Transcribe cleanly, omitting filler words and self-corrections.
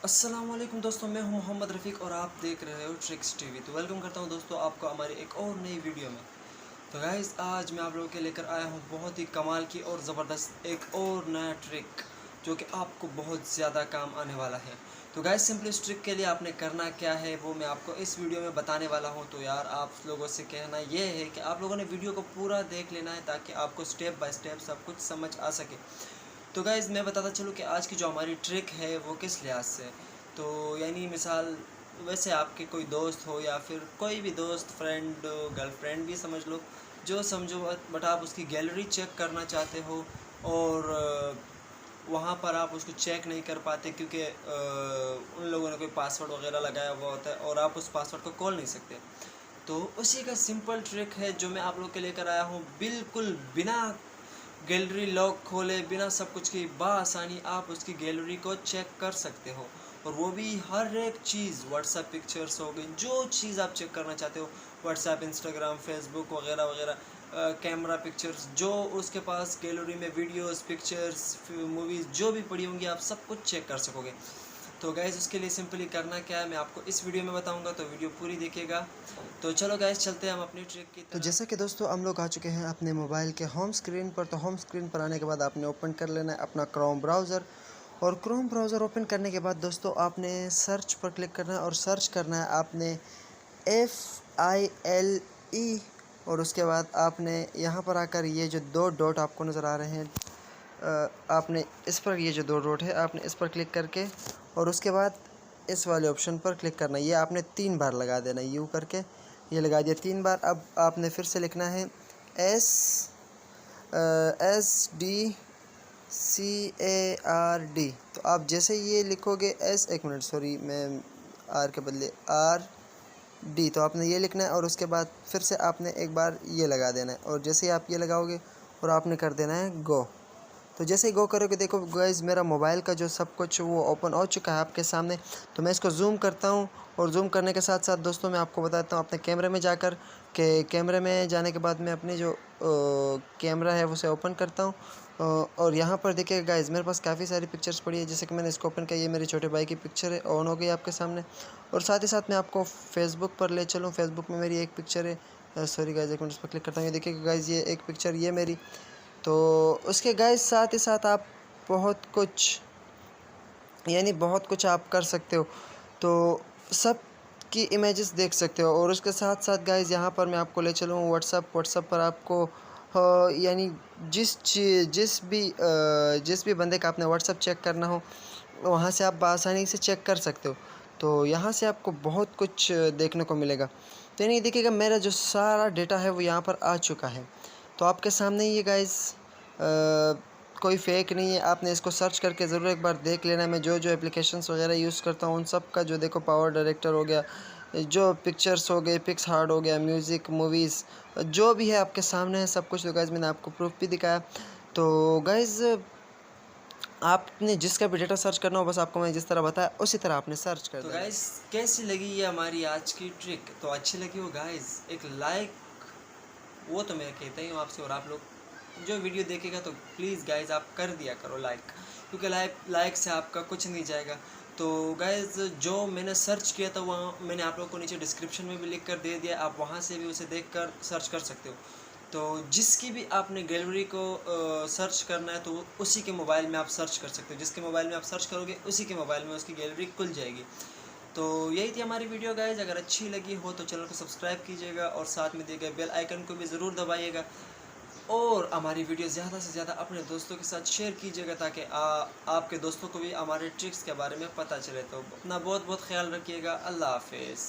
अस्सलाम वालेकुम दोस्तों, मैं हूं मोहम्मद रफ़ीक और आप देख रहे हो ट्रिक्स टीवी। तो वेलकम करता हूं दोस्तों आपको हमारी एक और नई वीडियो में। तो गाइज़ आज मैं आप लोगों के लेकर आया हूं बहुत ही कमाल की और ज़बरदस्त एक और नया ट्रिक जो कि आपको बहुत ज़्यादा काम आने वाला है। तो गाइज़ सिंपली इस ट्रिक के लिए आपने करना क्या है वो मैं आपको इस वीडियो में बताने वाला हूँ। तो यार आप लोगों से कहना ये है कि आप लोगों ने वीडियो को पूरा देख लेना है ताकि आपको स्टेप बाय स्टेप सब कुछ समझ आ सके। तो गाइज़ मैं बताता चलूँ कि आज की जो हमारी ट्रिक है वो किस लिहाज से, तो यानी मिसाल वैसे आपके कोई दोस्त हो या फिर कोई भी दोस्त, फ्रेंड, गर्लफ्रेंड भी समझ लो, जो समझो, बट आप उसकी गैलरी चेक करना चाहते हो और वहाँ पर आप उसको चेक नहीं कर पाते क्योंकि उन लोगों ने कोई पासवर्ड वगैरह लगाया हुआ होता है और आप उस पासवर्ड को खोल नहीं सकते। तो उसी का सिंपल ट्रिक है जो मैं आप लोग के लेकर आया हूँ। बिल्कुल बिना गैलरी लॉक खोले, बिना सब कुछ की बआसानी आप उसकी गैलरी को चेक कर सकते हो, और वो भी हर एक चीज़। व्हाट्सएप पिक्चर्स हो गई, जो चीज़ आप चेक करना चाहते हो, व्हाट्सएप, इंस्टाग्राम, फेसबुक वगैरह वगैरह, कैमरा पिक्चर्स, जो उसके पास गैलरी में वीडियोस, पिक्चर्स, मूवीज़ जो भी पड़ी होंगी आप सब कुछ चेक कर सकोगे। तो गाइज़ उसके लिए सिंपली करना क्या है मैं आपको इस वीडियो में बताऊंगा, तो वीडियो पूरी देखिएगा। तो चलो गाइज़ चलते हैं हम अपनी ट्रिक की तरफ। तो जैसा कि दोस्तों हम लोग आ चुके हैं अपने मोबाइल के होम स्क्रीन पर। तो होम स्क्रीन पर आने के बाद आपने ओपन कर लेना है अपना क्रोम ब्राउज़र, और क्रोम ब्राउज़र ओपन करने के बाद दोस्तों आपने सर्च पर क्लिक करना है, और सर्च करना है आपने FILE, और उसके बाद आपने यहाँ पर आकर ये जो दो डॉट आपको नज़र आ रहे हैं, आपने इस पर, ये जो दो डॉट है आपने इस पर क्लिक करके और उसके बाद इस वाले ऑप्शन पर क्लिक करना है। ये आपने 3 बार लगा देना है, यूँ करके ये लगा दिया 3 बार। अब आपने फिर से लिखना है SDCARD। तो आप जैसे ये लिखोगे एक मिनट, सॉरी, मैं आर के बदले RD, तो आपने ये लिखना है और उसके बाद फिर से आपने एक बार ये लगा देना है, और जैसे ही आप ये लगाओगे और आपने कर देना है गो। तो जैसे ही गो करोगे देखो गाइज़ मेरा मोबाइल का जो सब कुछ वो ओपन हो चुका है आपके सामने। तो मैं इसको जूम करता हूँ, और जूम करने के साथ साथ दोस्तों मैं आपको बताता हूँ अपने कैमरे में जाकर, कि कैमरे में जाने के बाद मैं अपनी जो कैमरा है उसे ओपन करता हूँ। और यहाँ पर देखिएगा गाइज़ मेरे पास काफ़ी सारी पिक्चर्स पड़ी है। जैसे कि मैंने इसको ओपन किया, ये मेरे छोटे भाई की पिक्चर है, ऑन हो गई आपके सामने। और साथ ही साथ मैं आपको फेसबुक पर ले चलूँ, फेसबुक में मेरी एक पिक्चर है, सॉरी गाइज़ एक मिनट, उस पर क्लिक करता हूँ। ये देखिएगा गाइज़ ये एक पिक्चर ये मेरी। तो उसके गाइस साथ ही साथ आप बहुत कुछ, यानी बहुत कुछ आप कर सकते हो। तो सब की इमेजेस देख सकते हो, और उसके साथ साथ गाइस यहाँ पर मैं आपको ले चलूँ व्हाट्सएप पर आपको यानी जिस भी बंदे का आपने व्हाट्सएप चेक करना हो वहाँ से आप आसानी से चेक कर सकते हो। तो यहाँ से आपको बहुत कुछ देखने को मिलेगा। तो यानी देखिएगा मेरा जो सारा डेटा है वो यहाँ पर आ चुका है। तो आपके सामने ये गाइस कोई फेक नहीं है, आपने इसको सर्च करके ज़रूर एक बार देख लेना। मैं जो एप्लीकेशंस वगैरह यूज़ करता हूँ उन सब का जो देखो, पावर डायरेक्टर हो गया, जो पिक्चर्स हो गए, पिक्सआर्ट हो गया, म्यूज़िक, मूवीज़, जो भी है आपके सामने है सब कुछ। तो गाइज़ मैंने आपको प्रूफ भी दिखाया। तो गाइज़ आपने जिसका भी डेटा सर्च करना हो, बस आपको मैं जिस तरह बताया उसी तरह आपने सर्च कर दिया। तो गाइज़ कैसी लगी ये हमारी आज की ट्रिक? तो अच्छी लगी हो गाइज़ एक लाइक, वो तो मैं कहता ही हूँ आपसे, और आप लोग जो वीडियो देखेगा तो प्लीज़ गाइज़ आप कर दिया करो लाइक, क्योंकि लाइक से आपका कुछ नहीं जाएगा। तो गाइज़ जो मैंने सर्च किया था वहाँ मैंने आप लोगों को नीचे डिस्क्रिप्शन में भी लिख कर दे दिया, आप वहाँ से भी उसे देख कर सर्च कर सकते हो। तो जिसकी भी आपने गैलरी को सर्च करना है तो उसी के मोबाइल में आप सर्च कर सकते हो, जिसके मोबाइल में आप सर्च करोगे उसी के मोबाइल में उसकी गैलरी खुल जाएगी। तो यही थी हमारी वीडियो गाइज़। अगर अच्छी लगी हो तो चैनल को सब्सक्राइब कीजिएगा और साथ में दिए गए बेल आइकन को भी ज़रूर दबाइएगा, और हमारी वीडियो ज़्यादा से ज़्यादा अपने दोस्तों के साथ शेयर कीजिएगा ताकि आपके दोस्तों को भी हमारे ट्रिक्स के बारे में पता चले। तो अपना बहुत बहुत ख्याल रखिएगा। अल्लाह हाफिज़।